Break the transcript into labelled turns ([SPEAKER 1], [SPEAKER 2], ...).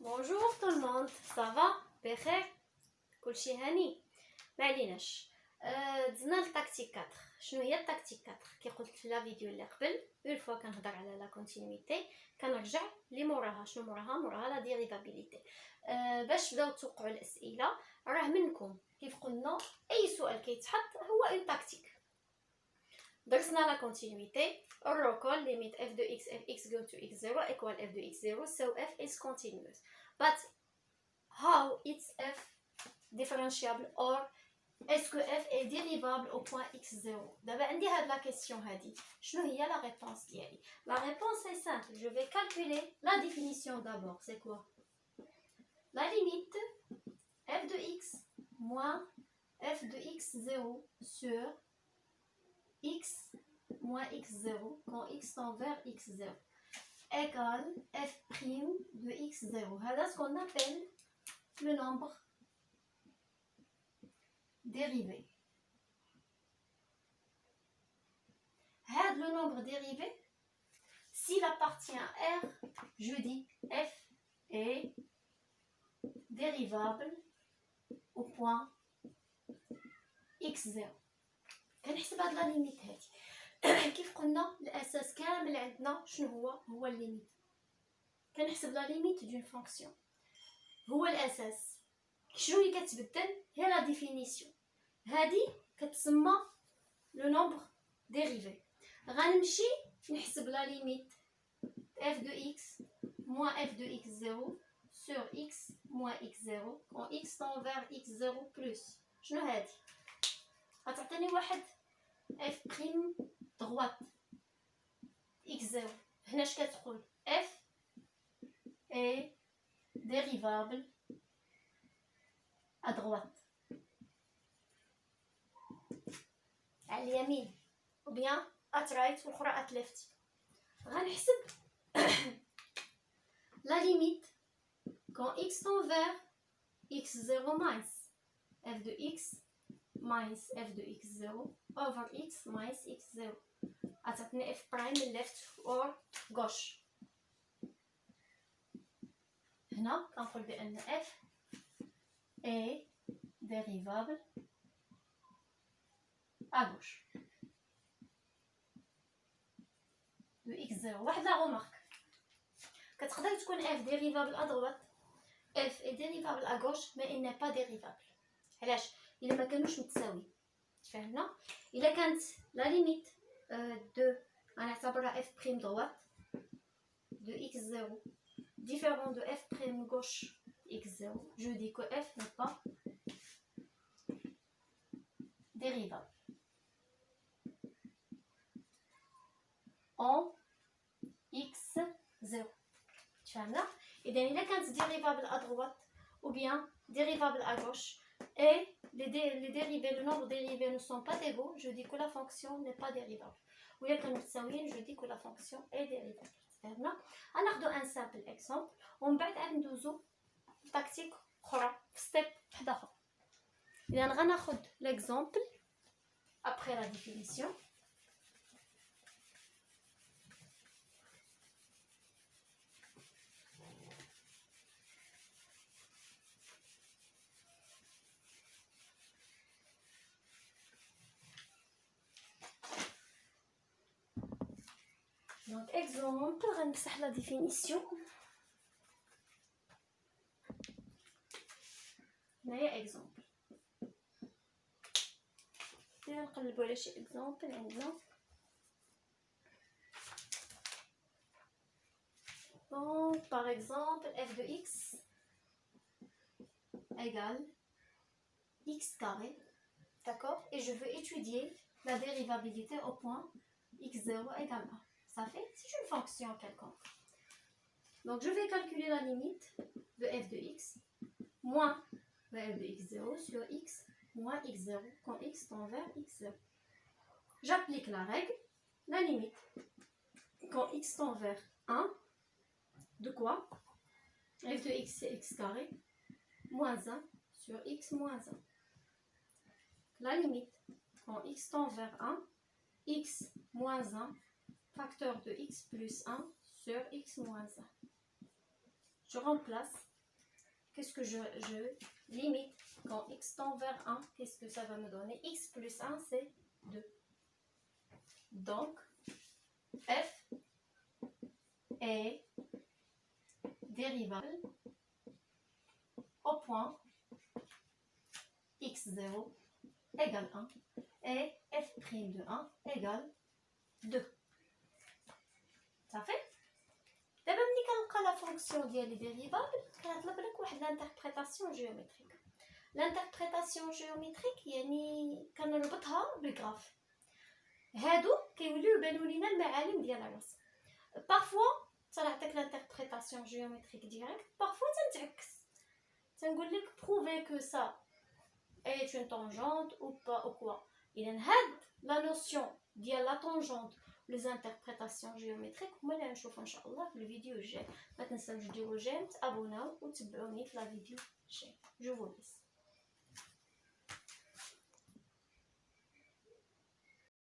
[SPEAKER 1] Bonjour tout le monde, ça va؟ بخير؟ كلشي هاني؟ معليناش دزنا للتاكتيك 4. شنو هي التاكتيك 4؟ كي قلت في لا فيديو اللي قبل اون فوا كنهضر على لا كونتينيتي كنرجع لي موراها. شنو موراها لا ديريفابيليتي. باش تبداو توقعوا الاسئله راه منكم كيف قلنا اي سؤال كيتحط هو اون تاكتيك. درسنا لا كونتينيتي الركول limit f de x f x go to x0 equal f de x0 so f is continuous, but how it's f differentiable or est-ce que f est dérivable au point x0. d'abord عندي هاد la question هادي شنو هي la réponse ديالي. la réponse est simple, je vais calculer la définition d'abord. c'est quoi? la limite f de x moins f de x0 sur x moins x0 quand x tend vers x0 égale f' de x0. C'est ce qu'on appelle le nombre dérivé. Le nombre dérivé, s'il appartient à R, je dis f est dérivable au point x0. كنحسب هاد لا ليميت هادي كيف قلنا الاساس كامل عندنا شنو هو الليميت. كنحسب لا ليميت دون فونكسيون هو الاساس. شنو اللي كتبدل هي لا ديفينيسيون هادي كتسمى لو نومبر ديريفي. غنمشي نحسب لا ليميت f de x moins f de x0 sur x moins x0 quand x tend vers x0 plus. شنو هادي؟ غتعطيني واحد f prime droite x0. هنا اش كتقول؟ f est dérivable à droite على اليمين ou bien at right والاخرى at left. غنحسب la limite quand x tend vers x0 minus f de x minus f de x0 over x minus x0 غتعطيني f prime من left or gauche. هنا كنقول بان f est dérivable à gauche de x0. واحد لا غومارك كتقدر تكون f dérivable à droite f est dérivable à gauche mais il n'est pas dérivable. علاش؟ الا ما كانوش متساويين. فهمنا؟ الا كانت لا ليميت دو غنعتبرها f prime droite de x0 différent de f prime gauche x0, je dis que f n'est pas dérivable en x0. فهمنا؟ اذا الا كانت dérivable à droite ou bien dérivable à gauche et les dérivés, le nombre dérivé ne sont pas égaux, je dis que la fonction n'est pas dérivable. ou الا كانوا متساويين je dis que la fonction est dérivable. فهمنا؟ غناخدو ان سامبل اكزامبل ومن بعد عاد ندوزو لتاكتيك اخرى في ستيب واحد اخر. اذا غناخد ليكزامبل après la définition. Donc exemple, غنمسح la définition. هنايا exemple. نقلبوا على شي exemple عندنا. Donc par exemple f de x égale x carré, d'accord, et je veux étudier la dérivabilité au point x0 égale 1. Ça fait, c'est une fonction quelconque. Donc je vais calculer la limite de f de x moins de f de x0 sur x moins x0 quand x tend vers x0. J'applique la règle, la limite quand x tend vers 1 de quoi? f de x c'est x carré moins 1 sur x moins 1. La limite quand x tend vers 1, x moins 1 facteur de x plus 1 sur x moins 1. Je remplace qu'est-ce que je limite quand x tend vers 1, qu'est-ce que ça va me donner? X plus 1, c'est 2. Donc, f est dérivable au point x0 égale 1 et f' de 1 égale 2. Ça fait? دابا ملي كنلقى لا فونكسيون ديالي ديريفابل كنطلب لك واحد لانتربريتاسيون جيومتريك. لانتربريتاسيون جيومتريك يعني كنربطها بالغراف. هادو كيوليو يبانو لينا المعالم ديال الرسم. بارفوا تنعطيك لانتربريتاسيون جيومتريك ديريكت، بارفوا تنتعكس تنقول لك prouver que ça est une tangente ou pas ou quoi. اذا هاد لا نوسيون ديال لا طونجونت les interprétations géométriques هما اللي غنشوفو ان شاء الله في الفيديو الجاي. ما تنساوش ديروا جيم، تابوناو وتبعوني في لا فيديو الجاي. جو فو ليس.